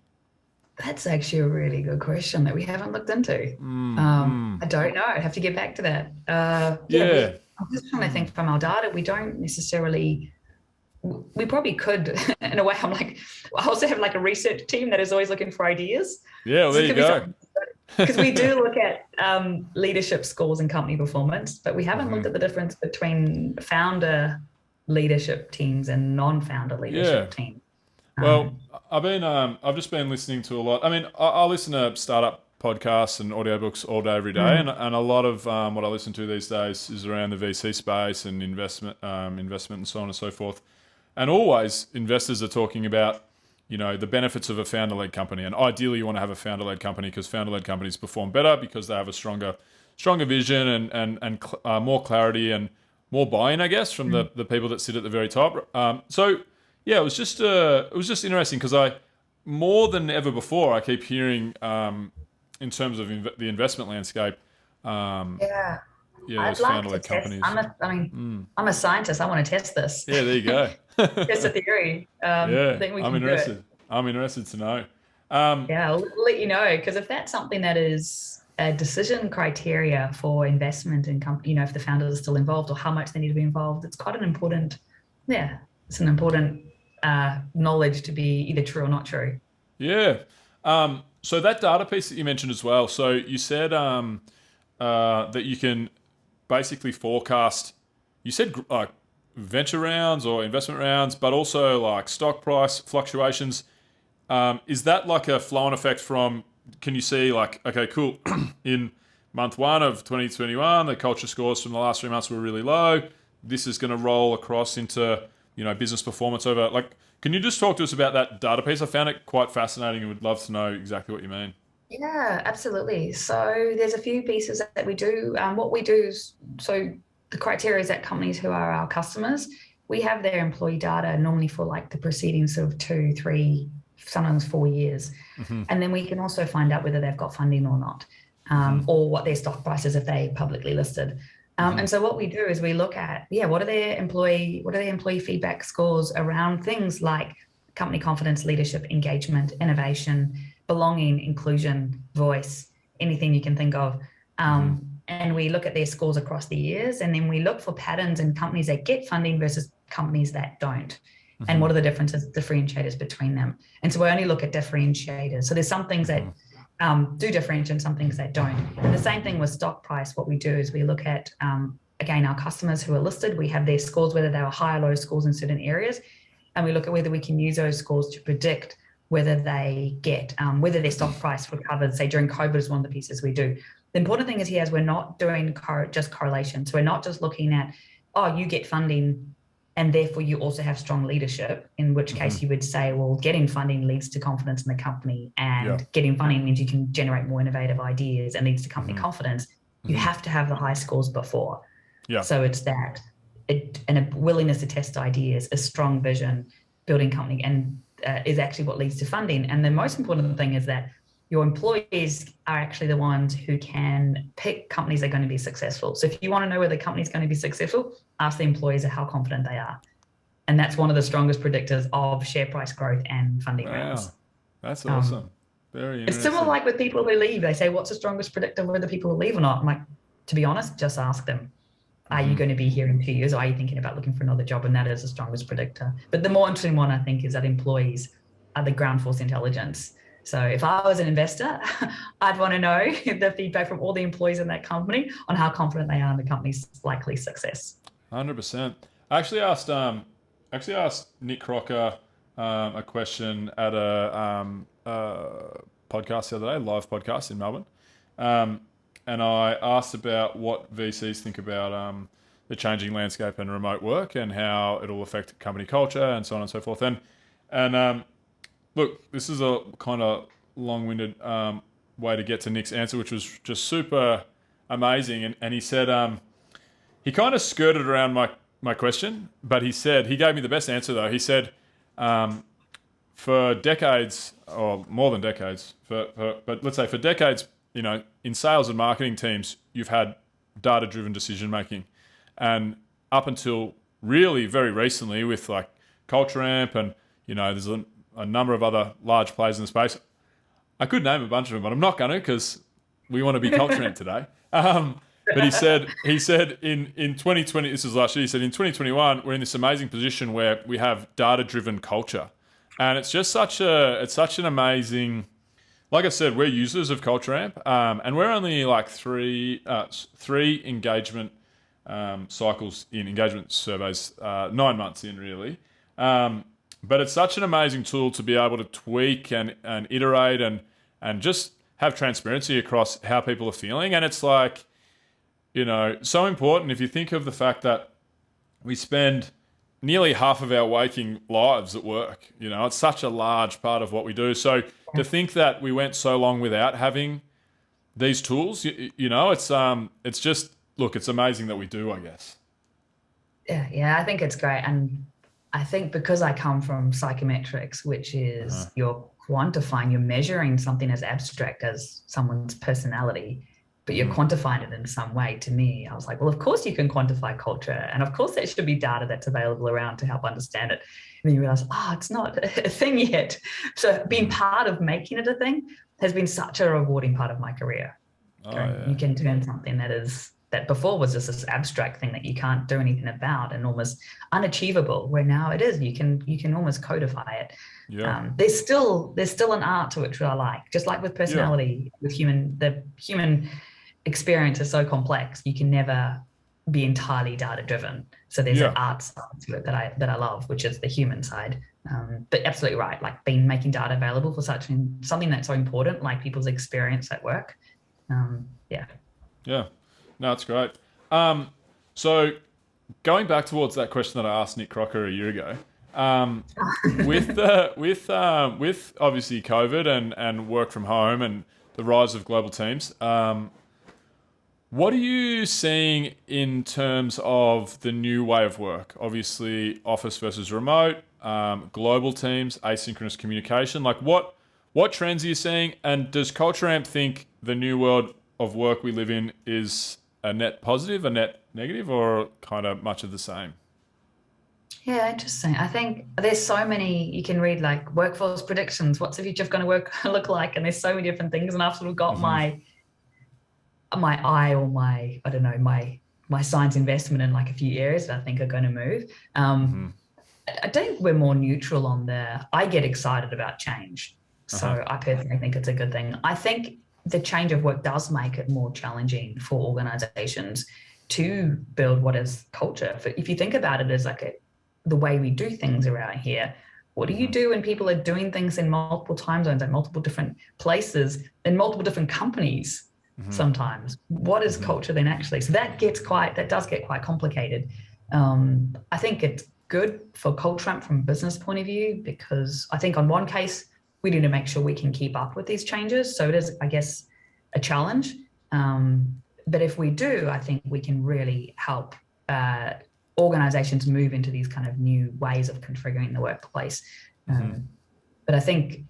That's actually a really good question that we haven't looked into. I don't know. I'd have to get back to that. I'm just trying to think from our data. We don't necessarily. We probably could, in a way. I also have like a research team that is always looking for ideas. Yeah, well, there you go. Because we do look at leadership scores and company performance, but we haven't looked at the difference between founder leadership teams and non-founder leadership teams. Well, I've just been listening to a lot. I mean, I listen to startup podcasts and audiobooks all day, every day, and a lot of what I listen to these days is around the VC space and investment and so on and so forth. And always investors are talking about, the benefits of a founder-led company. And ideally you want to have a founder-led company because founder-led companies perform better because they have a stronger vision and more clarity and more buy-in, I guess, from the people that sit at the very top. So yeah, it was just interesting because more than ever before, I keep hearing in terms of the investment landscape, Yeah. those I'd like to founder-led test. companies. I'm a scientist. I want to test this. Yeah, there you go. Test a theory. I Yeah, think we I'm can do interested. it. I'm interested to know. Yeah, I'll let you know, because if that's something that is a decision criteria for investment in company, if the founders are still involved or how much they need to be involved, it's quite an important, it's an important knowledge to be either true or not true. Yeah. So that data piece that you mentioned as well. So you said that you can basically forecast. You said like venture rounds or investment rounds, but also like stock price fluctuations. Is that like a flow-on effect from? Can you see like, okay, cool, in month 1 of 2021, the culture scores from the last 3 months were really low. This is going to roll across into business performance over like. Can you just talk to us about that data piece? I found it quite fascinating and would love to know exactly what you mean. Yeah, absolutely. So there's a few pieces that we do. What we do is, so the criteria is that companies who are our customers, we have their employee data normally for like the preceding sort of 2, 3, sometimes 4 years. And then we can also find out whether they've got funding or not, or what their stock price is if they publicly listed. And so what we do is we look at, what are their employee feedback scores around things like company confidence, leadership, engagement, innovation, belonging, inclusion, voice, anything you can think of. And we look at their scores across the years, and then we look for patterns in companies that get funding versus companies that don't. And what are the differentiators between them? And so we only look at differentiators. So there's some things that do differentiate and some things that don't. And the same thing with stock price. What we do is we look at, again, our customers who are listed. We have their scores, whether they were high or low scores in certain areas. And we look at whether we can use those scores to predict whether they get, whether their stock price recovers. Say during COVID is one of the pieces we do. The important thing is here is we're not doing just correlation. So we're not just looking at, you get funding and therefore you also have strong leadership, in which case you would say, well, getting funding leads to confidence in the company, and getting funding means you can generate more innovative ideas and leads to company confidence. You have to have the high scores before. So it's that, and a willingness to test ideas, a strong vision, building company, and is actually what leads to funding. And the most important thing is that your employees are actually the ones who can pick companies that are going to be successful. So if you want to know whether the company is going to be successful, ask the employees how confident they are. And that's one of the strongest predictors of share price growth and funding rounds. That's awesome. Very interesting. It's similar like with people who leave. They say, what's the strongest predictor of whether people will leave or not? I'm like, to be honest, just ask them. Are you going to be here in 2 years? Or are you thinking about looking for another job? And that is the strongest predictor. But the more interesting one, I think, is that employees are the ground force intelligence. So if I was an investor, I'd want to know the feedback from all the employees in that company on how confident they are in the company's likely success. 100%. I actually asked Nick Crocker a question at a podcast the other day, live podcast in Melbourne. And I asked about what VCs think about the changing landscape and remote work and how it'll affect company culture and so on and so forth. And look, this is a kind of long-winded way to get to Nick's answer, which was just super amazing. And he said, he kind of skirted around my question, but he gave me the best answer though. He said, for decades, or more than decades, but let's say for decades, in sales and marketing teams, you've had data-driven decision-making. And up until really very recently with like CultureAmp and, there's a number of other large players in the space. I could name a bunch of them, but I'm not going to because we want to be CultureAmp today. But he said in 2020, this is last year, he said in 2021, we're in this amazing position where we have data-driven culture. And it's just such an amazing, like I said, we're users of CultureAmp, and we're only like three engagement cycles in engagement surveys, 9 months in really. But it's such an amazing tool to be able to tweak and iterate and just have transparency across how people are feeling. And it's like, so important if you think of the fact that we spend nearly half of our waking lives at work. It's such a large part of what we do. So to think that we went so long without having these tools, it's just, look, it's amazing that we do, I guess. Yeah, I think it's great. And I think because I come from psychometrics, which is you're quantifying, you're measuring something as abstract as someone's personality, but you're quantifying it in some way. To me, I was like, well, of course you can quantify culture. And of course there should be data that's available around to help understand it. And then you realize, it's not a thing yet. So being part of making it a thing has been such a rewarding part of my career. You can turn something that before was just this abstract thing that you can't do anything about and almost unachievable, where now it is. You can almost codify it. Yeah. There's still an art to it, which I like. Just like with personality, with the human experience is so complex. You can never be entirely data driven. So there's an art side to it that I love, which is the human side. But absolutely right, like making data available for something that's so important, like people's experience at work. Yeah. No, it's great. So going back towards that question that I asked Nick Crocker a year ago, with obviously COVID and work from home and the rise of global teams, what are you seeing in terms of the new way of work? Obviously, office versus remote, global teams, asynchronous communication. Like what trends are you seeing? And does CultureAmp think the new world of work we live in is a net positive, a net negative, or kind of much of the same? Yeah, interesting. I think there's so many, you can read like workforce predictions. What's the future of going to work look like? And there's so many different things. And I've sort of got my eye or my science investment in like a few areas that I think are going to move. I think we're more neutral on there. I get excited about change. So I personally think it's a good thing. I think the change of work does make it more challenging for organizations to build what is culture. If you think about it as like the way we do things around here, what do you do when people are doing things in multiple time zones and multiple different places in multiple different companies sometimes? What is culture then actually? So that does get quite complicated. I think it's good for CultureAmp from a business point of view, because I think on one case, we need to make sure we can keep up with these changes. So it is, I guess, a challenge. But if we do, I think we can really help organizations move into these kind of new ways of configuring the workplace. But I think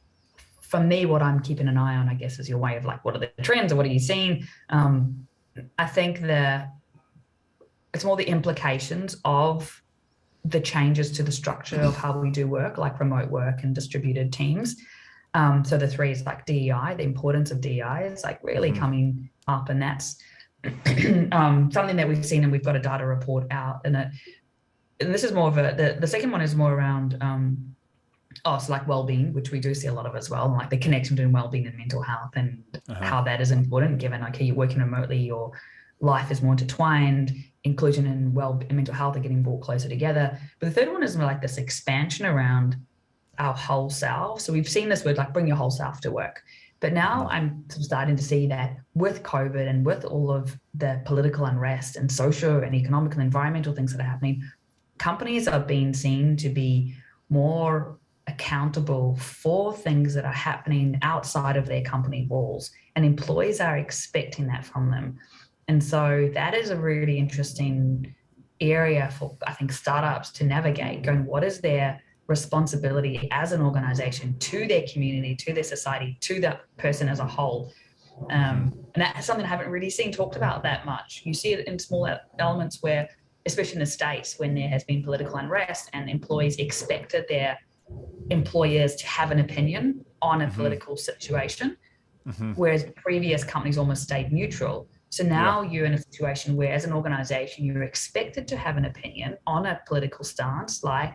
for me, what I'm keeping an eye on, I guess, is your way of like, what are the trends or what are you seeing? I think it's more the implications of the changes to the structure of how we do work, like remote work and distributed teams. So the three is like DEI, the importance of DEI is like really coming up, and that's something that we've seen, and we've got a data report out. And this is more of the second one is more around so like well-being, which we do see a lot of as well, and like the connection between well-being and mental health, and how that is important given, okay, you're working remotely, your life is more intertwined, inclusion and mental health are getting brought closer together. But the third one is more like this expansion around our whole self. So we've seen this word like bring your whole self to work. But now I'm starting to see that with COVID and with all of the political unrest and social and economic and environmental things that are happening, companies are being seen to be more accountable for things that are happening outside of their company walls, and employees are expecting that from them. And so that is a really interesting area for, I think, startups to navigate, going, what is their responsibility as an organization to their community, to their society, to that person as a whole? And that's something I haven't really seen talked about that much. You see it in small elements where, especially in the States, when there has been political unrest and employees expected their employers to have an opinion on a political situation, whereas previous companies almost stayed neutral. So now you're in a situation where, as an organization, you're expected to have an opinion on a political stance, like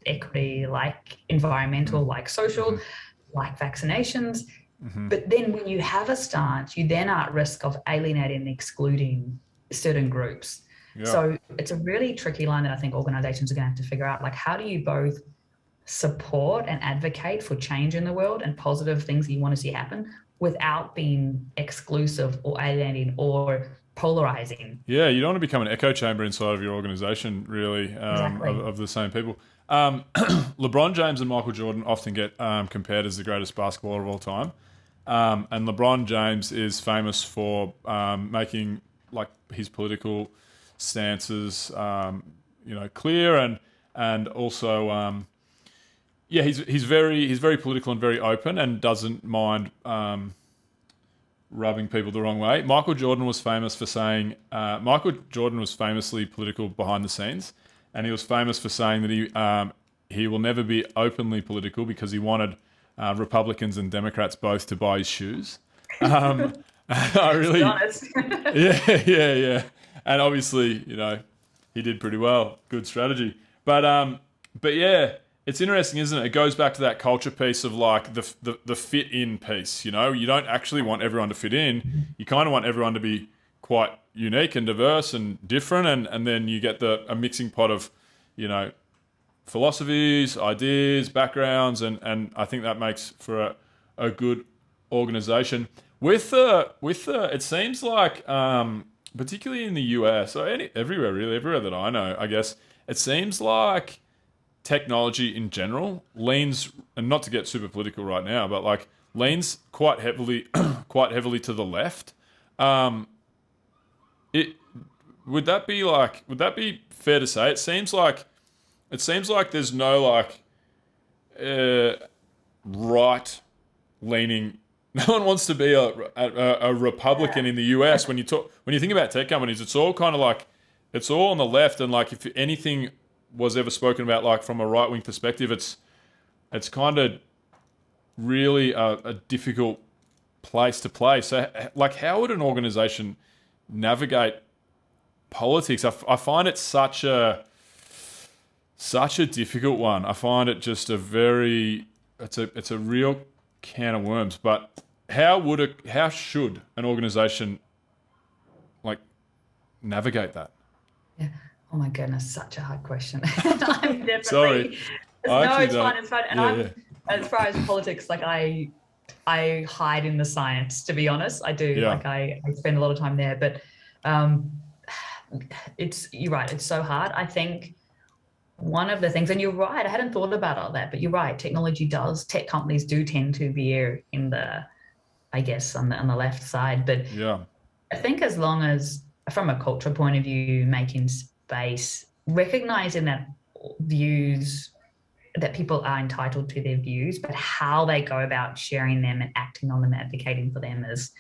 equity, like environmental, like social, like vaccinations. But then when you have a stance, you then are at risk of alienating and excluding certain groups. So it's a really tricky line that I think organizations are going to have to figure out, like, how do you both support and advocate for change in the world and positive things that you want to see happen, without being exclusive or alienating or polarizing. Yeah, you don't want to become an echo chamber inside of your organization, really, Exactly. of the same people. LeBron James and Michael Jordan often get compared as the greatest basketballer of all time. And LeBron James is famous for making like his political stances, clear, and also, he's very political and very open, and doesn't mind rubbing people the wrong way. Michael Jordan was famously political behind the scenes, and he was famous for saying that he will never be openly political because he wanted Republicans and Democrats both to buy his shoes. I really, Honest. yeah, and obviously, he did pretty well. Good strategy, but yeah, it's interesting, isn't it? It goes back to that culture piece of like the fit in piece. You don't actually want everyone to fit in. You kind of want everyone to be quite unique and diverse and different, and then you get a mixing pot of, philosophies, ideas, backgrounds, and I think that makes for a good organization. It seems like, particularly in the US, or everywhere that I know, I guess, it seems like technology in general leans, and not to get super political right now, but like leans quite heavily to the left. Would that be fair to say? It seems like there's no like right leaning. No one wants to be a Republican in the US. When you think about tech companies, it's all kind of like, it's all on the left, and like if anything was ever spoken about like from a right wing perspective, it's kind of really a difficult place to play. So like, how would an organization navigate politics? I find it such a difficult one. I find it just it's a real can of worms. But how should an organization like navigate that? Yeah. Oh my goodness, such a hard question. I'm definitely Sorry. It's fine. It's fine. And as far as politics, like I hide in the science, to be honest. I do. Yeah. Like I spend a lot of time there, but you're right. It's so hard. I think one of the things, and you're right, I hadn't thought about all that, but you're right. Tech companies do tend to veer in the, I guess, on the left side. But Yeah. I think as long as, from a culture point of view, making space, recognizing that people are entitled to their views, but how they go about sharing them and acting on them, advocating for them is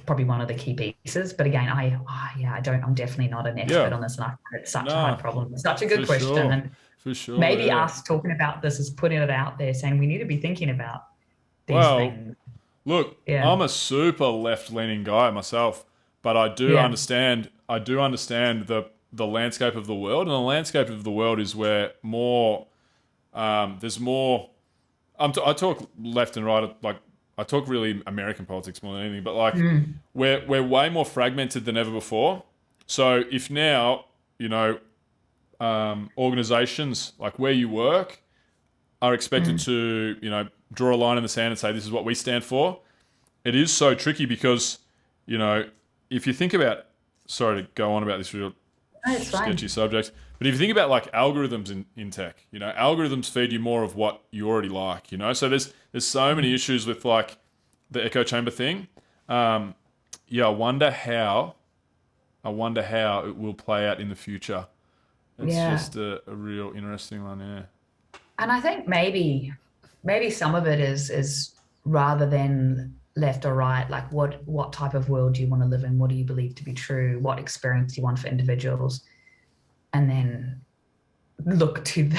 probably one of the key pieces. But again, I'm definitely not an expert on this, and I find it such a hard problem. It's such a good question. Sure. And For sure. maybe us talking about this is putting it out there, saying we need to be thinking about these things. Look, I'm a super left-leaning guy myself, but I do understand the landscape of the world, and the landscape of the world is where there's more. I talk left and right, like I talk really American politics more than anything, but like we're way more fragmented than ever before. So if now organizations like where you work are expected to draw a line in the sand and say this is what we stand for, it is so tricky because if you think about, sorry to go on about this real sketchy subject, but if you think about like algorithms in tech, algorithms feed you more of what you already like, so there's so many issues with like the echo chamber thing. I wonder how it will play out in the future. It's just a real interesting one. And I think maybe some of it is rather than left or right, like what type of world do you want to live in? What do you believe to be true? What experience do you want for individuals? And then look to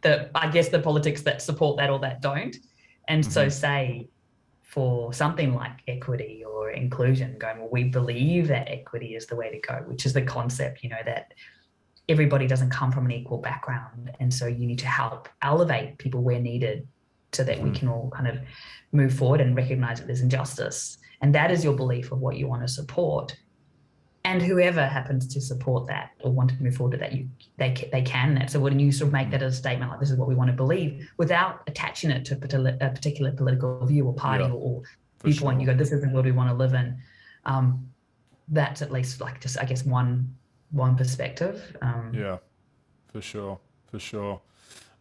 the I guess the politics that support that or that don't. And so say for something like equity or inclusion, going, well, we believe that equity is the way to go, which is the concept, that everybody doesn't come from an equal background. And so you need to help elevate people where needed so that we can all kind of move forward and recognize that there's injustice. And that is your belief of what you want to support. and whoever happens to support that or want to move forward with that, they can. So when you sort of make that as a statement, like this is what we want to believe, without attaching it to a particular political view or party or viewpoint, sure. You go, this is the world we want to live in. That's at least like just, I guess, one perspective. For sure.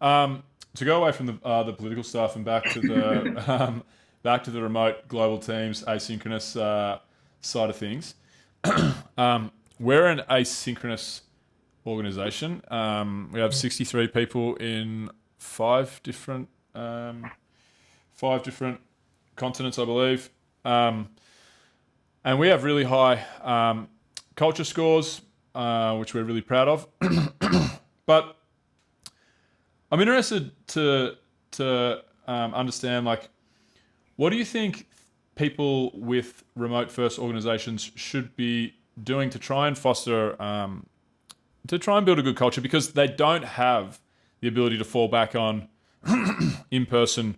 To go away from the political stuff and back to the back to the remote global teams, asynchronous side of things. We're an asynchronous organization. We have 63 people in five different continents, I believe. And we have really high culture scores, which we're really proud of. But I'm interested to understand, like, what do you think people with remote first organizations should be doing to try and foster, to try and build a good culture, because they don't have the ability to fall back on in-person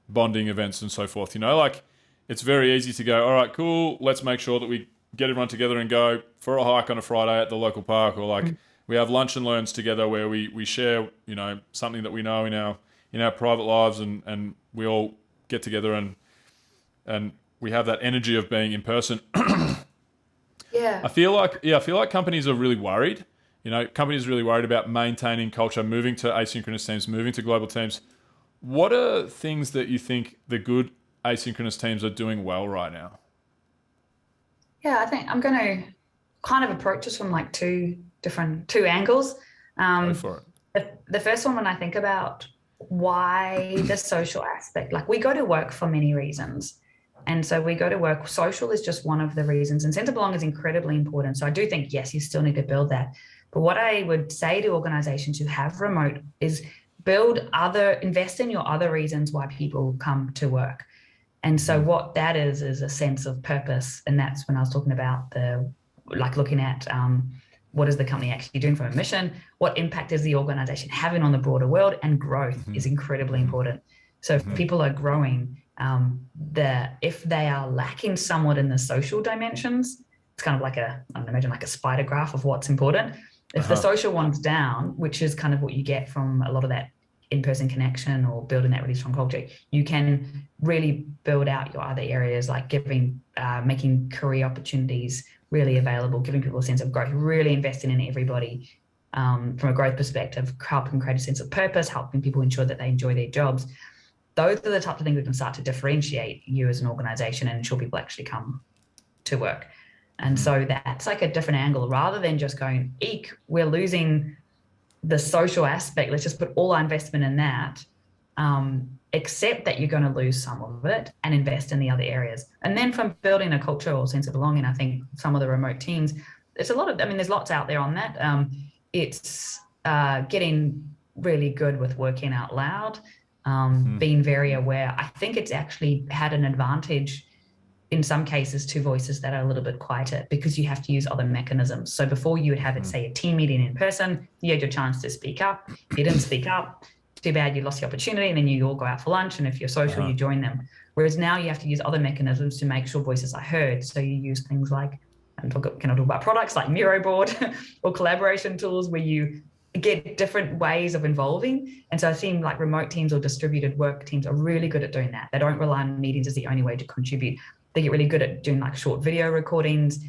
bonding events and so forth. You know, like, it's very easy to go, all right, cool, let's make sure that we get everyone together and go for a hike on a Friday at the local park, or like we have lunch and learns together where we share, you know, something that we know in our private lives, and we all get together and we have that energy of being in person. Yeah. I feel like companies are really worried. You know, companies are really worried about maintaining culture, moving to asynchronous teams, moving to global teams. What are things that you think the good asynchronous teams are doing well right now? Yeah, I think I'm going to kind of approach this from like two angles. Go for it. The first one, when I think about why the social aspect, like, we go to work for many reasons. And so we go to work. Social is just one of the reasons. And sense of belonging is incredibly important. So I do think, yes, you still need to build that. But what I would say to organizations who have remote is invest in your other reasons why people come to work. And so what that is a sense of purpose. And that's when I was talking about looking at what is the company actually doing from a mission? What impact is the organization having on the broader world? And growth is incredibly important. So if people are growing, if they are lacking somewhat in the social dimensions, it's kind of like imagine like a spider graph of what's important. If the social one's down, which is kind of what you get from a lot of that in-person connection or building that really strong culture, you can really build out your other areas, like making career opportunities really available, giving people a sense of growth, really investing in everybody from a growth perspective, helping create a sense of purpose, helping people ensure that they enjoy their jobs. Those are the types of things that can start to differentiate you as an organization and ensure people actually come to work. And so that's like a different angle, rather than just going, eek, we're losing the social aspect, let's just put all our investment in that, accept that you're going to lose some of it and invest in the other areas. And then from building a culture or sense of belonging, I think some of the remote teams, there's lots out there on that. It's getting really good with working out loud, being very aware. I think it's actually had an advantage in some cases to voices that are a little bit quieter, because you have to use other mechanisms. So before you would have it, say, a team meeting in person, you had your chance to speak up. If you didn't speak up, too bad, you lost the opportunity, and then you all go out for lunch, and if you're social, you join them. Whereas now you have to use other mechanisms to make sure voices are heard. So you use things like, can I talk about products like Miro board or collaboration tools where you get different ways of involving. And so I think like remote teams or distributed work teams are really good at doing that. They don't rely on meetings as the only way to contribute. They get really good at doing like short video recordings,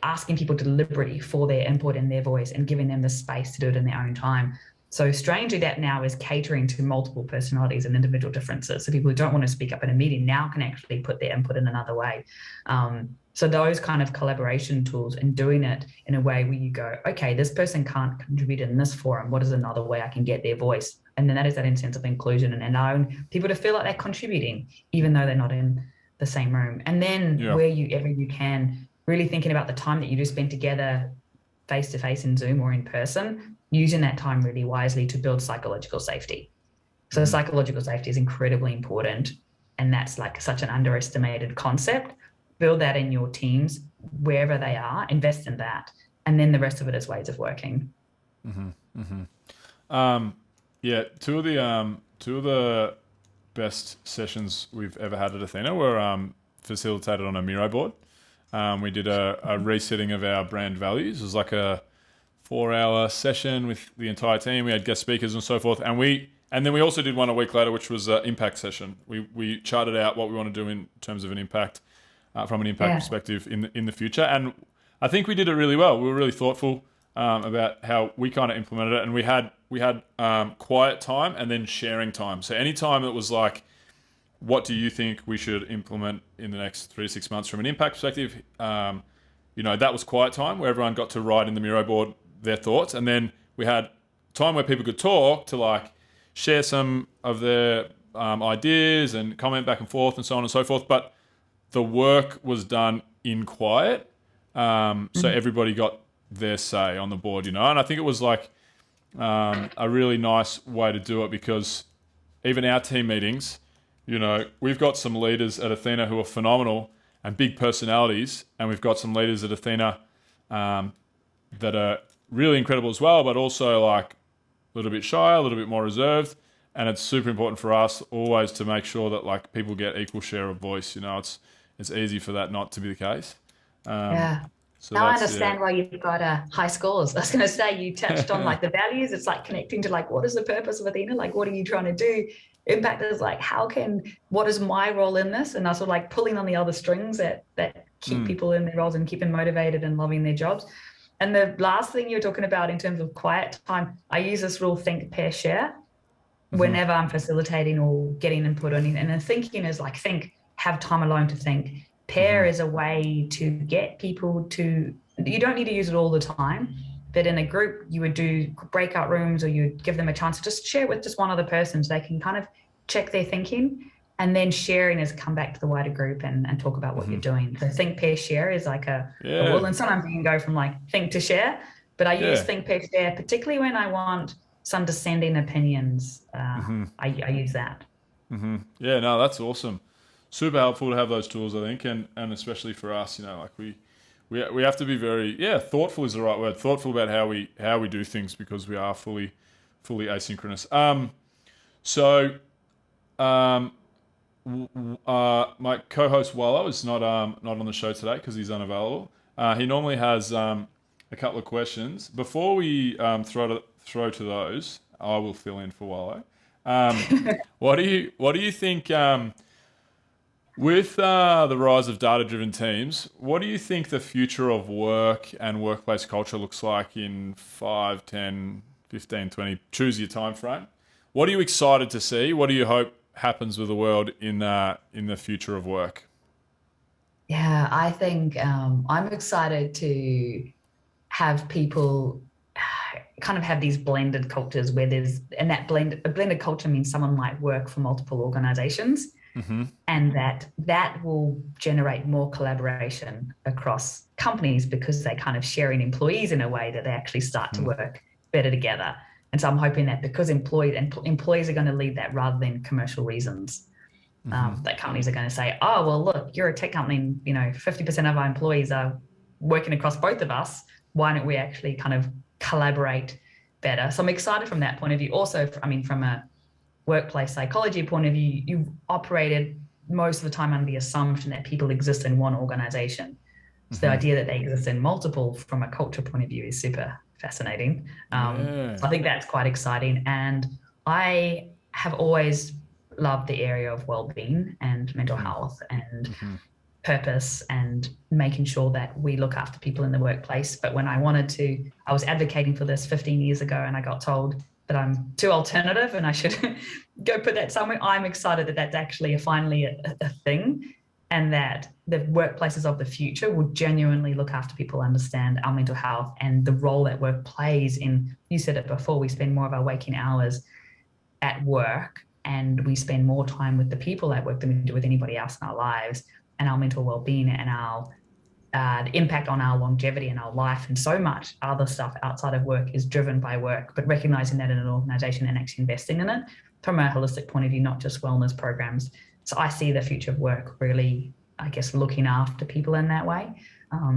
asking people deliberately for their input and their voice, and giving them the space to do it in their own time. So strangely, that now is catering to multiple personalities and individual differences. So people who don't want to speak up in a meeting now can actually put their input in another way. So those kind of collaboration tools, and doing it in a way where you go, okay, this person can't contribute in this forum. What is another way I can get their voice? And then that is that sense of inclusion and allowing people to feel like they're contributing, even though they're not in the same room. And then wherever you can, really thinking about the time that you do spend together face-to-face in Zoom or in person, using that time really wisely to build psychological safety. So psychological safety is incredibly important, and that's like such an underestimated concept. Build that in your teams, wherever they are, invest in that. And then the rest of it is ways of working. Two of the best sessions we've ever had at Athyna were facilitated on a Miro board. We did a resetting of our brand values. It was like a 4-hour session with the entire team. We had guest speakers and so forth, and then we also did one a week later, which was an impact session. We charted out what we want to do in terms of an impact, from an impact perspective in the future, and I think we did it really well. We were really thoughtful about how we kind of implemented it, and we had quiet time and then sharing time. So any time it was like, what do you think we should implement in the next 3 to 6 months from an impact perspective? That was quiet time where everyone got to write in the Miro board their thoughts, and then we had time where people could talk to like share some of their ideas and comment back and forth and so on and so forth. But the work was done in quiet, so everybody got their say on the board, and I think it was like a really nice way to do it, because even our team meetings, we've got some leaders at Athyna who are phenomenal and big personalities, and we've got some leaders at Athyna that are really incredible as well, but also like a little bit shy, a little bit more reserved. And it's super important for us always to make sure that like people get equal share of voice. It's easy for that not to be the case. So now I understand why you've got high scores. I was going to say, you touched on like the values. It's like connecting to like, what is the purpose of Athyna? Like, what are you trying to do? Impact is like, what is my role in this? And I sort of like pulling on the other strings that keep people in their roles and keep them motivated and loving their jobs. And the last thing you're talking about in terms of quiet time, I use this rule, think, pair, share, whenever I'm facilitating or getting input on it. And the thinking is like, think, have time alone to think. Pair is a way to get people to, you don't need to use it all the time, but in a group, you would do breakout rooms, or you'd give them a chance to just share with just one other person so they can kind of check their thinking. And then sharing is come back to the wider group and talk about what you're doing. So think, pair, share is like a rule. And sometimes you can go from like think to share, but I use think, pair, share, particularly when I want some dissenting opinions. I use that. Yeah, no, that's awesome. Super helpful to have those tools, I think, and especially for us, like we have to be very thoughtful is the right word. Thoughtful about how we do things, because we are fully asynchronous. My co-host Wallo is not on the show today because he's unavailable. He normally has a couple of questions. Before we throw to those, I will fill in for Wallo. What do you think? With the rise of data-driven teams, what do you think the future of work and workplace culture looks like in 5, 10, 15, 20? Choose your time frame. What are you excited to see? What do you hope happens with the world in the future of work? Yeah, I think I'm excited to have people kind of have these blended cultures where a blended culture means someone might work for multiple organizations. And that will generate more collaboration across companies, because they're kind of sharing employees in a way that they actually start to work better together. And so I'm hoping that because employees are going to lead that rather than commercial reasons, that companies are going to say, oh, well, look, you're a tech company, 50% of our employees are working across both of us. Why don't we actually kind of collaborate better? So I'm excited from that point of view. Also, from a workplace psychology point of view, you've operated most of the time under the assumption that people exist in one organization. So the idea that they exist in multiple from a culture point of view is super fascinating. So I think that's quite exciting. And I have always loved the area of well-being and mental health and purpose and making sure that we look after people in the workplace. But when I was advocating for this 15 years ago, and I got told that I'm too alternative and I should go put that somewhere. I'm excited that that's actually finally a thing, and that the workplaces of the future will genuinely look after people, understand our mental health and the role that work plays in, you said it before, we spend more of our waking hours at work, and we spend more time with the people at work than we do with anybody else in our lives, and our mental well-being and our the impact on our longevity and our life and so much other stuff outside of work is driven by work, but recognizing that in an organization and actually investing in it from a holistic point of view, not just wellness programs. So I see the future of work really, I guess, looking after people in that way.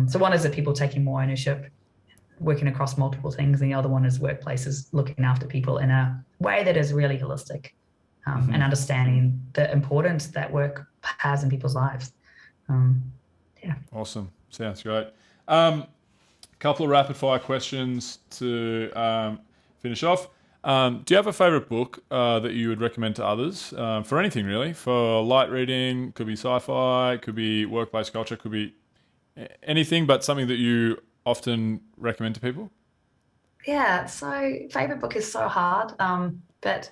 So one is that people taking more ownership, working across multiple things, and the other one is workplaces looking after people in a way that is really holistic, and understanding the importance that work has in people's lives. Awesome. Sounds great. Couple of rapid fire questions to finish off. Do you have a favorite book that you would recommend to others for anything really? For light reading, could be sci-fi, could be workplace culture, could be anything, but something that you often recommend to people? Yeah, so favorite book is so hard, but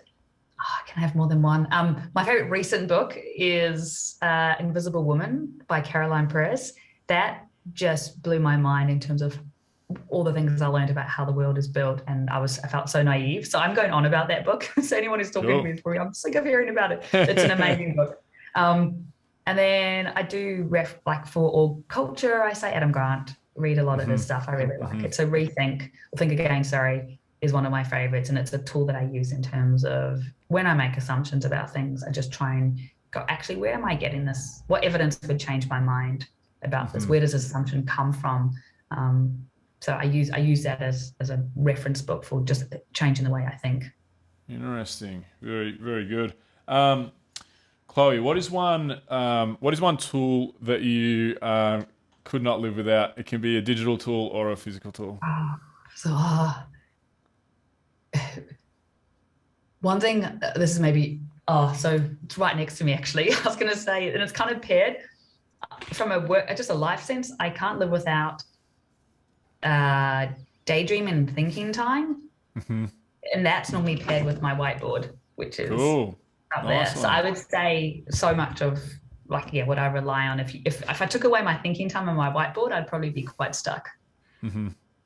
can I have more than one? My favorite recent book is Invisible Woman by Caroline Perez. That just blew my mind in terms of all the things I learned about how the world is built, and I felt so naive. So I'm going on about that book. So anyone who's talking to me is probably, I'm sick of hearing about it. It's an amazing book. And then I do for all culture, I say Adam Grant. Read a lot of his stuff. I really like it. So Think Again, is one of my favorites, and it's a tool that I use in terms of when I make assumptions about things. I just try and go, actually, where am I getting this? What evidence would change my mind about this? Where does this assumption come from? So I use that as a reference book for just changing the way I think. Interesting. Very, very good. Chloe, what is one tool that you could not live without? It can be a digital tool or a physical tool. One thing, this is maybe, so it's right next to me actually. I was going to say, and it's kind of paired from just a life sense. I can't live without daydream and thinking time. And that's normally paired with my whiteboard, which is up there. So I would say so much of what I rely on. If I took away my thinking time and my whiteboard, I'd probably be quite stuck.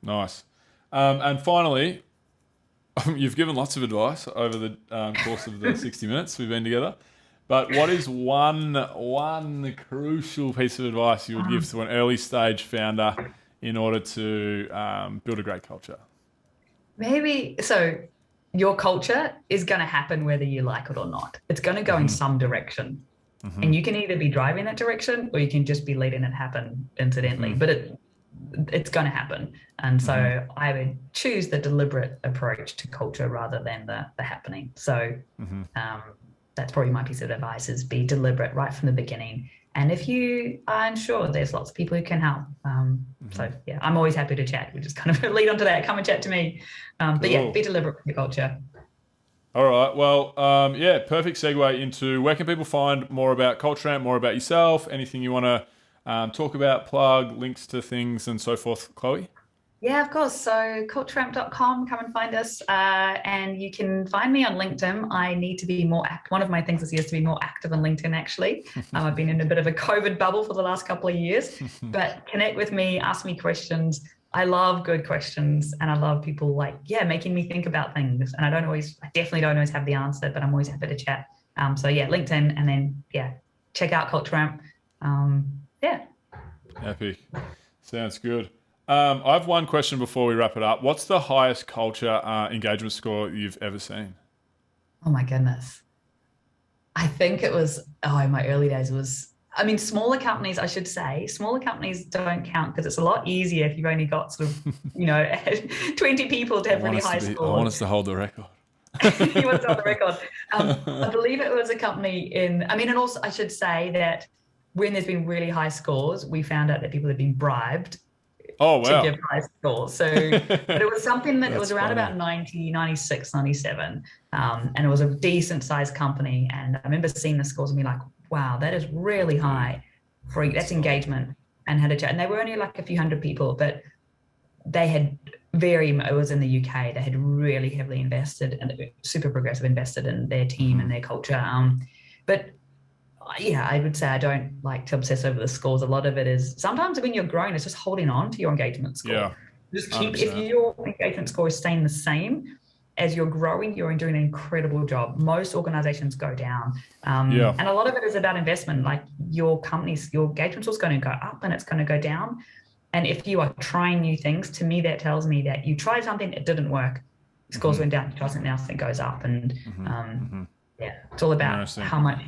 Nice. And finally, you've given lots of advice over the course of the 60 minutes we've been together. But what is one crucial piece of advice you would give to an early stage founder in order to build a great culture? Maybe, so your culture is going to happen whether you like it or not. It's going to go in some direction. And you can either be driving that direction or you can just be letting it happen incidentally. But it's going to happen. And so I would choose the deliberate approach to culture rather than the happening. So that's probably my piece of advice, is be deliberate right from the beginning. And if you are unsure, there's lots of people who can help. So yeah, I'm always happy to chat. We just kind of lead on to that. Come and chat to me. But yeah, be deliberate with your culture. All right. Well, perfect segue into where can people find more about CultureAmp, more about yourself, anything you want to talk about, plug, links to things and so forth, Chloe? Yeah, of course. So CultureAmp.com, come and find us. And you can find me on LinkedIn. I need to be more active. One of my things this year is to be more active on LinkedIn, actually. I've been in a bit of a COVID bubble for the last couple of years. But connect with me, ask me questions. I love good questions, and I love people making me think about things. And I definitely don't always have the answer, but I'm always happy to chat. So yeah, LinkedIn, and then check out CultureAmp. Epic. Sounds good. I have one question before we wrap it up. What's the highest culture engagement score you've ever seen? Oh my goodness. I think it was, in my early days smaller companies, I should say, smaller companies don't count because it's a lot easier if you've only got sort of, 20 people to have really high scores. I want us to hold the record. You want to hold the record. I believe it was a company and also I should say that when there's been really high scores, we found out that people had been bribed to give high scores. So, but it was something that it was around about 90, 96, 97. And it was a decent sized company. And I remember seeing the scores and being like, wow, that is really high that's engagement, and had a chat. And they were only like a few hundred people, but they had it was in the UK. They had really heavily invested and super progressive invested in their team and their culture. But yeah, I would say I don't like to obsess over the scores. A lot of it is sometimes when you're growing, it's just holding on to your engagement score. Yeah. Just if your engagement score is staying the same as you're growing, you're doing an incredible job. Most organizations go down. And a lot of it is about investment. Like your engagement score is going to go up and it's going to go down. And if you are trying new things, to me, that tells me that you tried something, it didn't work. Scores went down, you try something else, it goes up. And it's all about how much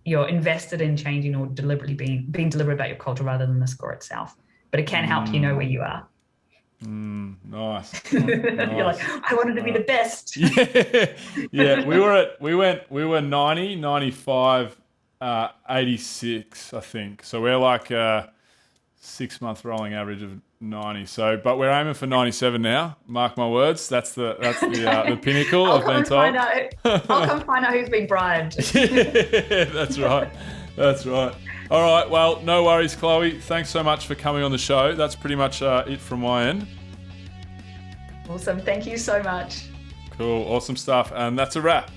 you're invested in changing or deliberately being deliberate about your culture rather than the score itself. But it can help you know where you are. Nice. You're like, I wanted to be the best. Yeah. We were 90, 95, 86, I think. So we're like 6-month rolling average of 90. So, but we're aiming for 97 now. Mark my words. That's the pinnacle. I'll come find out who's been bribed. Yeah, that's right. That's right. All right. Well, no worries, Chloe. Thanks so much for coming on the show. That's pretty much it from my end. Awesome. Thank you so much. Cool. Awesome stuff. And that's a wrap.